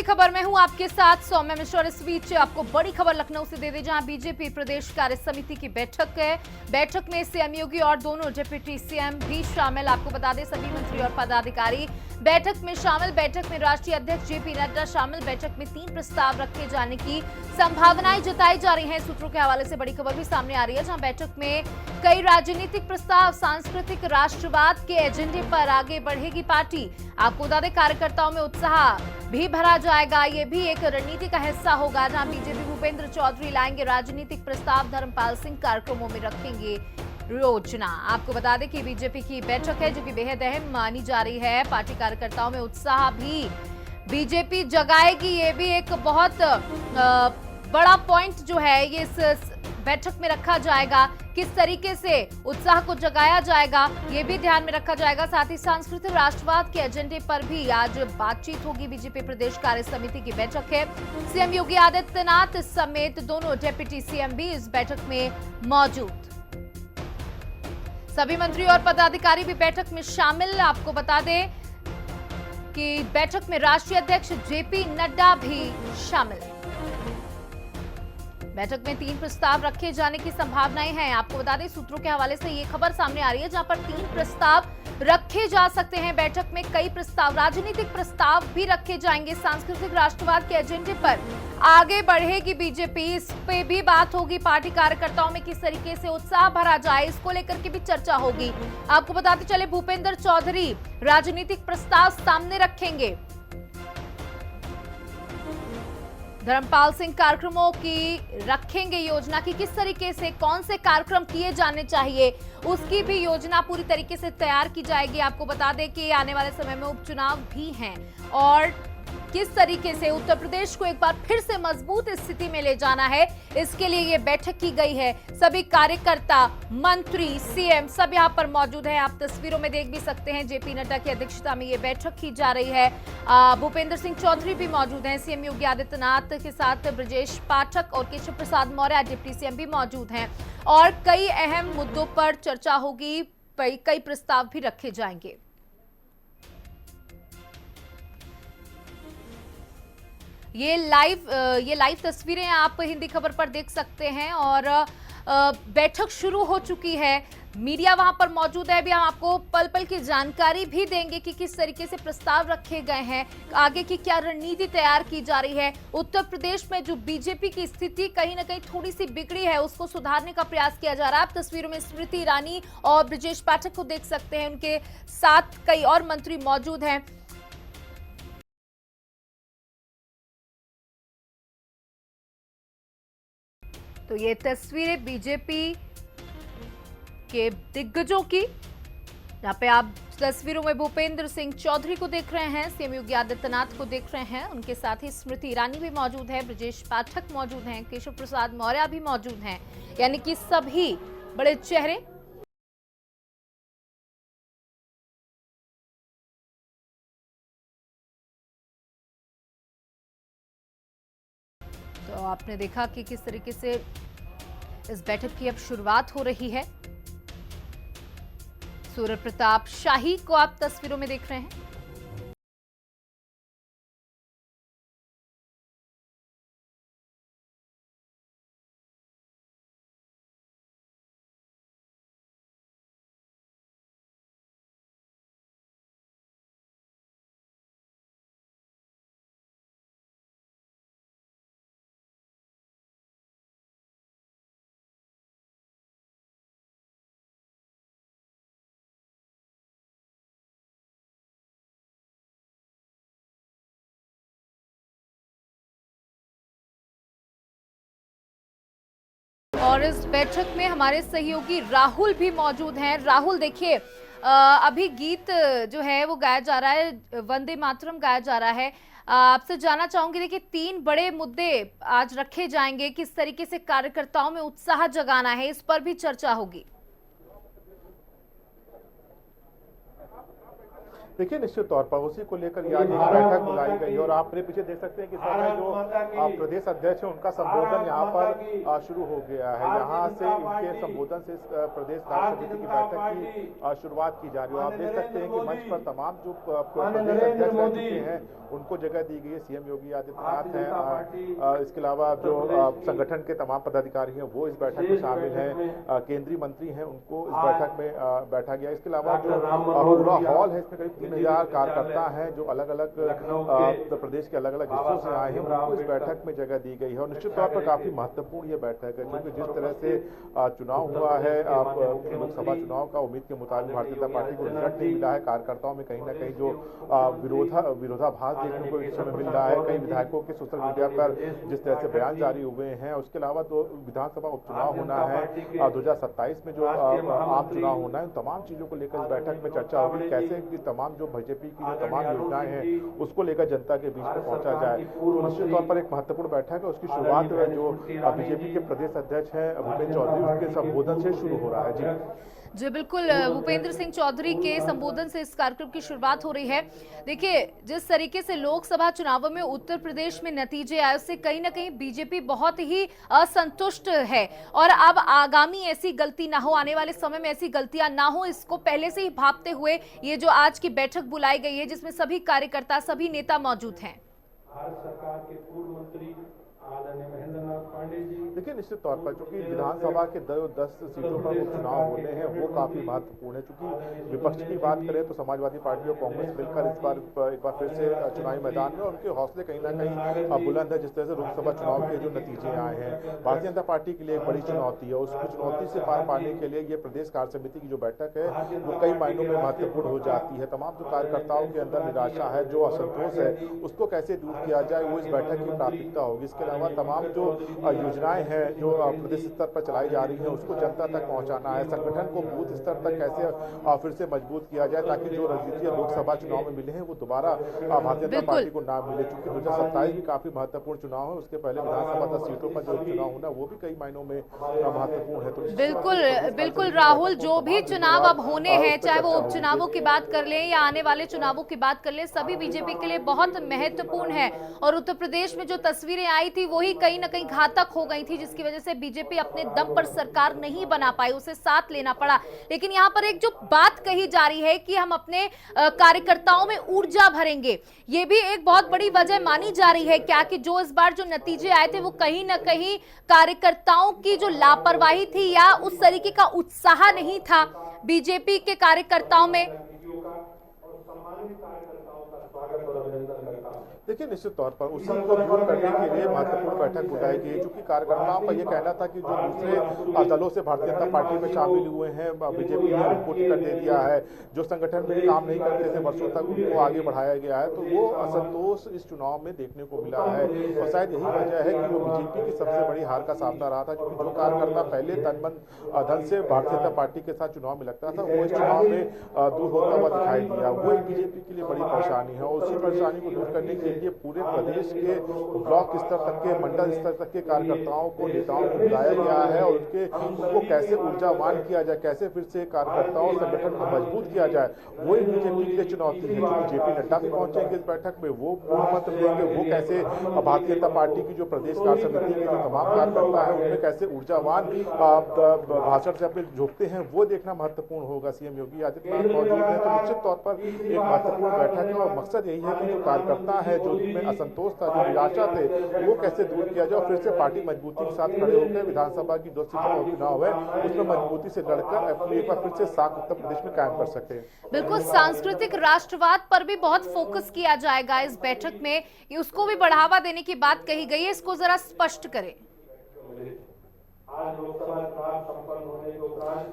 खबर में हूं आपके साथ सौम्य मिश्रा। इस बीच आपको बड़ी खबर लखनऊ से दे दें, जहां बीजेपी प्रदेश कार्य समिति की बैठक है। बैठक में सीएम योगी और दोनों डिप्टी सीएम भी शामिल। आपको बता दें सभी मंत्री और पदाधिकारी बैठक में शामिल। बैठक में राष्ट्रीय अध्यक्ष जेपी नड्डा शामिल। बैठक में 3 प्रस्ताव रखे जाने की संभावनाएं जताई जा रही हैं। सूत्रों के हवाले से बड़ी खबर भी सामने आ रही है, जहां बैठक में कई राजनीतिक प्रस्ताव, सांस्कृतिक राष्ट्रवाद के एजेंडे पर आगे बढ़ेगी पार्टी। आपको बता दें कार्यकर्ताओं में उत्साह भी भरा जाएगा। ये भी एक रणनीति का हिस्सा होगा, जहां बीजेपी भूपेंद्र चौधरी लाएंगे राजनीतिक प्रस्ताव, धर्मपाल सिंह कार्यक्रमों में रखेंगे योजना। आपको बता दें कि बीजेपी की बैठक है जो कि बेहद अहम मानी जा रही है। पार्टी कार्यकर्ताओं में उत्साह भी बीजेपी जगाएगी। ये भी एक बहुत बड़ा पॉइंट जो है ये इस बैठक में रखा जाएगा। किस तरीके से उत्साह को जगाया जाएगा ये भी ध्यान में रखा जाएगा। साथ ही सांस्कृतिक राष्ट्रवाद के एजेंडे पर भी आज बातचीत होगी। बीजेपी प्रदेश कार्य समिति की बैठक है। सीएम योगी आदित्यनाथ समेत दोनों डिप्टी सीएम भी इस बैठक में मौजूद। सभी मंत्री और पदाधिकारी भी बैठक में शामिल। आपको बता दें कि बैठक में राष्ट्रीय अध्यक्ष जेपी नड्डा भी शामिल है। बैठक में 3 प्रस्ताव रखे जाने की संभावनाएं हैं। आपको बता दें सूत्रों के हवाले से ये खबर सामने आ रही है, जहां पर 3 प्रस्ताव रखे जा सकते हैं। बैठक में कई प्रस्ताव, राजनीतिक प्रस्ताव भी रखे जाएंगे। सांस्कृतिक राष्ट्रवाद के एजेंडे पर आगे बढ़ेगी बीजेपी। इस पे भी बात होगी। पार्टी कार्यकर्ताओं में किस तरीके से उत्साह भरा जाए इसको लेकर के भी चर्चा होगी। आपको बताते चले भूपेंद्र चौधरी राजनीतिक प्रस्ताव सामने रखेंगे। धर्मपाल सिंह कार्यक्रमों की रखेंगे योजना की किस तरीके से कौन से कार्यक्रम किए जाने चाहिए उसकी भी योजना पूरी तरीके से तैयार की जाएगी। आपको बता दें कि आने वाले समय में उपचुनाव भी हैं और किस तरीके से उत्तर प्रदेश को एक बार फिर से मजबूत स्थिति में ले जाना है, इसके लिए ये बैठक की गई है। सभी कार्यकर्ता, मंत्री, सीएम सब यहां पर मौजूद हैं। आप तस्वीरों में देख भी सकते हैं। जेपी नड्डा की अध्यक्षता में ये बैठक की जा रही है। भूपेंद्र सिंह चौधरी भी मौजूद हैं। सीएम योगी आदित्यनाथ के साथ ब्रजेश पाठक और केशव प्रसाद मौर्य डिप्टी सीएम भी मौजूद हैं और कई अहम मुद्दों पर चर्चा होगी। कई प्रस्ताव भी रखे जाएंगे। ये लाइव तस्वीरें आप हिंदी खबर पर देख सकते हैं और बैठक शुरू हो चुकी है। मीडिया वहां पर मौजूद है। अभी हम आपको पल पल की जानकारी भी देंगे कि किस तरीके से प्रस्ताव रखे गए हैं, आगे की क्या रणनीति तैयार की जा रही है। उत्तर प्रदेश में जो बीजेपी की स्थिति कहीं ना कहीं थोड़ी सी बिगड़ी है, उसको सुधारने का प्रयास किया जा रहा है। आप तस्वीरों में स्मृति ईरानी और ब्रजेश पाठक को देख सकते हैं। उनके साथ कई और मंत्री मौजूद हैं। तो ये तस्वीरें बीजेपी के दिग्गजों की, यहाँ पे आप तस्वीरों में भूपेंद्र सिंह चौधरी को देख रहे हैं, सीएम योगी आदित्यनाथ को देख रहे हैं। उनके साथ ही स्मृति ईरानी भी मौजूद है, ब्रजेश पाठक मौजूद हैं, केशव प्रसाद मौर्य भी मौजूद हैं। यानी कि सभी बड़े चेहरे। तो आपने देखा कि किस तरीके से इस बैठक की अब शुरुआत हो रही है। सूर्य प्रताप शाही को आप तस्वीरों में देख रहे हैं। और इस बैठक में हमारे सहयोगी राहुल भी मौजूद हैं। राहुल देखिए, अभी गीत जो है वो गाया जा रहा है, वंदे मातरम गाया जा रहा है। आपसे जानना चाहूंगी, देखिए 3 बड़े मुद्दे आज रखे जाएंगे। किस तरीके से कार्यकर्ताओं में उत्साह जगाना है इस पर भी चर्चा होगी। देखिए, निश्चित तौर पर उसी को लेकर आज एक बैठक बुलाई गई और आप मेरे पीछे देख सकते हैं कि समय जो प्रदेश अध्यक्ष है उनका संबोधन यहाँ पर शुरू हो गया है। यहाँ से इनके संबोधन से प्रदेश कार्य समिति की बैठक की शुरुआत की जा रही है। आप देख सकते हैं कि मंच पर तमाम जो प्रदेश अध्यक्ष रह चुके हैं उनको जगह दी गई है। सीएम योगी आदित्यनाथ हैं, इसके अलावा जो संगठन के तमाम पदाधिकारी हैं वो इस बैठक में शामिल हैं, केंद्रीय मंत्री हैं उनको इस बैठक में बैठा गया। इसके अलावा जो पूरा हॉल है इसमें करीब 3000 कार्यकर्ता हैं जो अलग अलग प्रदेश के अलग अलग हिस्सों से आए हैं, उनको इस बैठक में जगह दी गई है। और निश्चित तौर पर काफी महत्वपूर्ण ये बैठक है क्योंकि जिस तरह से चुनाव हुआ है लोकसभा चुनाव का, उम्मीद के मुताबिक भारतीय जनता पार्टी को रिजल्ट नहीं मिला है। कार्यकर्ताओं में कहीं ना कहीं जो विरोधाभास देखने को इस समय मिल रहा है। कई विधायकों के सोशल मीडिया पर जिस तरह से बयान जारी हुए हैं, उसके अलावा तो विधानसभा उपचुनाव होना है 2027 में, जो आम चुनाव होना है, तमाम चीजों को लेकर इस बैठक में चर्चा होगी। कैसे कि तमाम जो बीजेपी की जो तमाम योजनाएं हैं उसको लेकर जनता के बीच में पहुंचा जाए। तो निश्चित तौर पर एक महत्वपूर्ण बैठक है। उसकी शुरुआत जो बीजेपी के प्रदेश अध्यक्ष हैं भूपेंद्र चौधरी, उनके संबोधन से शुरू हो रहा है। जी बिल्कुल, भूपेंद्र सिंह चौधरी के संबोधन से इस कार्यक्रम की शुरुआत हो रही है। देखिए, जिस तरीके से लोकसभा चुनावों में उत्तर प्रदेश में नतीजे आए उससे कहीं ना कहीं बीजेपी बहुत ही असंतुष्ट है और अब आगामी ऐसी गलती ना हो, आने वाले समय में ऐसी गलतियां ना हो, इसको पहले से ही भांपते हुए ये जो आज की बैठक बुलाई गई है जिसमें सभी कार्यकर्ता, सभी नेता मौजूद हैं। भारत सरकार के पूर्व मंत्री आदरणीय महेंद्रनाथ पांडे जी, देखिए निश्चित तौर पर चूंकि विधानसभा के 10 सीटों पर उपचुनाव होने हैं वो काफी महत्वपूर्ण है। चूंकि विपक्ष की बात करें तो समाजवादी पार्टी और कांग्रेस मिलकर इस बार एक बार फिर से चुनावी मैदान में, उनके हौसले कहीं ना कहीं बुलंद है। जिस तरह से लोकसभा चुनाव के जो नतीजे आए हैं, भारतीय जनता पार्टी के लिए एक बड़ी चुनौती है। उसकी चुनौती से पार पाने के लिए ये प्रदेश कार्य समिति की जो बैठक है वो कई मायनों में महत्वपूर्ण हो जाती है। तमाम जो कार्यकर्ताओं के अंदर निराशा है, जो असंतोष है, उसको कैसे दूर किया जाए वो इस बैठक की प्राथमिकता होगी। इसके अलावा तमाम जो योजनाएं हैं जो प्रदेश स्तर पर चलाई जा रही है उसको जनता तक पहुंचाना है। संगठन को बूथ स्तर तक कैसे फिर से मजबूत किया जाए ताकि जो रणनीति लोकसभा चुनाव में मिले हैं वो दोबारा भारतीय जनता पार्टी को ना मिले। चूंकि 2027 भी काफी महत्वपूर्ण चुनाव है, उसके पहले विधानसभा 10 सीटों पर जो चुनाव होना वो भी कई मायनों में महत्वपूर्ण है। तो बिल्कुल राहुल, जो भी चुनाव अब होने हैं, चाहे वो उपचुनावों की बात कर ले या आने वाले चुनावों की बात कर ले, सभी बीजेपी के लिए बहुत महत्वपूर्ण है। और उत्तर प्रदेश में जो तस्वीरें आई थी वही कहीं ना कहीं घातक हो गई थी, जिसकी वजह से बीजेपी अपने दम पर सरकार नहीं बना पाई, उसे साथ लेना पड़ा। लेकिन यहाँ पर एक जो बात कही जा रही है कि हम अपने कार्यकर्ताओं में ऊर्जा भरेंगे, ये भी एक बहुत बड़ी वजह मानी जा रही है क्या कि जो इस बार जो नतीजे आए थे वो कहीं ना कहीं कार्यकर्ताओं की जो लापरवाही थी या उस तरीके का उत्साह नहीं था बीजेपी के कार्यकर्ताओं में। देखिए निश्चित तौर पर उसी को दूर करने के लिए महत्वपूर्ण बैठक बुलाई गई है। चूंकि कार्यकर्ताओं का ये कहना था कि जो दूसरे दलों से भारतीय जनता पार्टी में शामिल हुए हैं, बीजेपी ने उनको टिकट दे दिया है, जो संगठन में काम नहीं करते थे वर्षों तक उनको आगे बढ़ाया गया है, तो वो असंतोष इस चुनाव में देखने को मिला है। और शायद यही वजह है कि वो बीजेपी की सबसे बड़ी हार का सामना रहा था। क्योंकि जो कार्यकर्ता पहले तन मन धन से भारतीय जनता पार्टी के साथ चुनाव में लगता था वो इस चुनाव में दूर होता हुआ दिखाई दिया। वो एक बीजेपी के लिए बड़ी परेशानी है और उसी परेशानी को दूर करने के लिए पूरे प्रदेश के ब्लॉक स्तर तक के, मंडल स्तर तक के कार्यकर्ताओं को, नेताओं को बुलाया गया है और उनको कैसे ऊर्जावान किया जाए, कैसे फिर से कार्यकर्ताओं संगठन को मजबूत किया जाए, वो एक बीजेपी के लिए चुनौती है। जो जेपी नड्डा भी पहुंचेंगे इस बैठक में, वो मंत्र देंगे, वो कैसे भारतीय जनता पार्टी की जो प्रदेश कार्य समिति के जो तमाम कार्यकर्ता है उनमें कैसे ऊर्जावान भाषण से अपने झोंकते हैं, वो देखना महत्वपूर्ण होगा। सीएम योगी आदित्यनाथ मौजूद है तो निश्चित तौर पर एक महत्वपूर्ण बैठक है और मकसद यही है कि जो कार्यकर्ता है, जो में असंतोष था, जो निराशा थे, वो कैसे दूर किया जाए और फिर से पार्टी मजबूती के साथ खड़े होकर विधानसभा की 2 सीटों का चुनाव है उसमें मजबूती से लड़कर अपनी एक बार फिर से साख उत्तर प्रदेश में कायम कर सकते हैं। बिल्कुल, सांस्कृतिक राष्ट्रवाद पर भी बहुत फोकस किया जाएगा इस बैठक में, उसको भी बढ़ावा देने की बात कही गई है, इसको जरा स्पष्ट करें।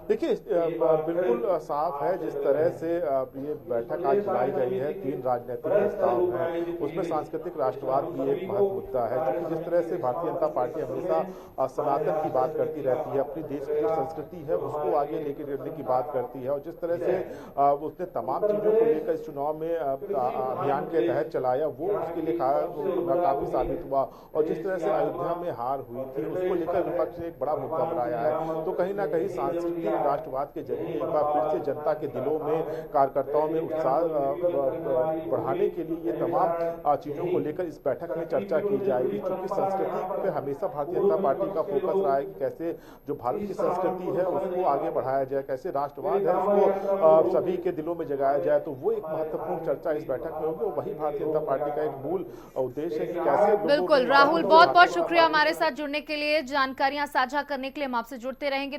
देखिए बिल्कुल साफ है जिस तरह से ये बैठक आज बुलाई गई है, 3 राजनीतिक प्रस्ताव हैं, उसमें सांस्कृतिक राष्ट्रवाद भी एक महत्व मुद्दा है। क्योंकि जिस तरह से भारतीय जनता पार्टी हमेशा सनातन की बात करती रहती है, अपनी देश की जो संस्कृति है उसको आगे लेकर चलने की बात करती है और जिस तरह से उसने तमाम चीजों को लेकर इस चुनाव में अभियान के तहत चलाया वो उसके लिए काफी साबित हुआ। और जिस तरह से अयोध्या में हार हुई थी उसको लेकर विपक्ष ने एक बड़ा बड़ा मुद्दा बनाया है। तो कहीं ना कहीं सांस्कृतिक राष्ट्रवाद के जरिए एक बार फिर से जनता के दिलों में, कार्यकर्ताओं में उत्साह बढ़ाने के लिए ये तमाम चीजों को लेकर इस बैठक में चर्चा की जाएगी। क्योंकि संस्कृति पे हमेशा भारतीय जनता पार्टी का फोकस रहा है कि कैसे जो भारत की संस्कृति है उसको आगे बढ़ाया जाए, कैसे राष्ट्रवाद है उसको सभी के दिलों में जगाया जाए। तो वो एक महत्वपूर्ण चर्चा इस बैठक में होगी। वही भारतीय जनता पार्टी का एक मूल उद्देश्य है कि कैसे बिल्कुल राहुल, बहुत बहुत शुक्रिया हमारे साथ जुड़ने के लिए, जानकारियां साझा करने के लिए। हम आपसे जुड़ते रहेंगे।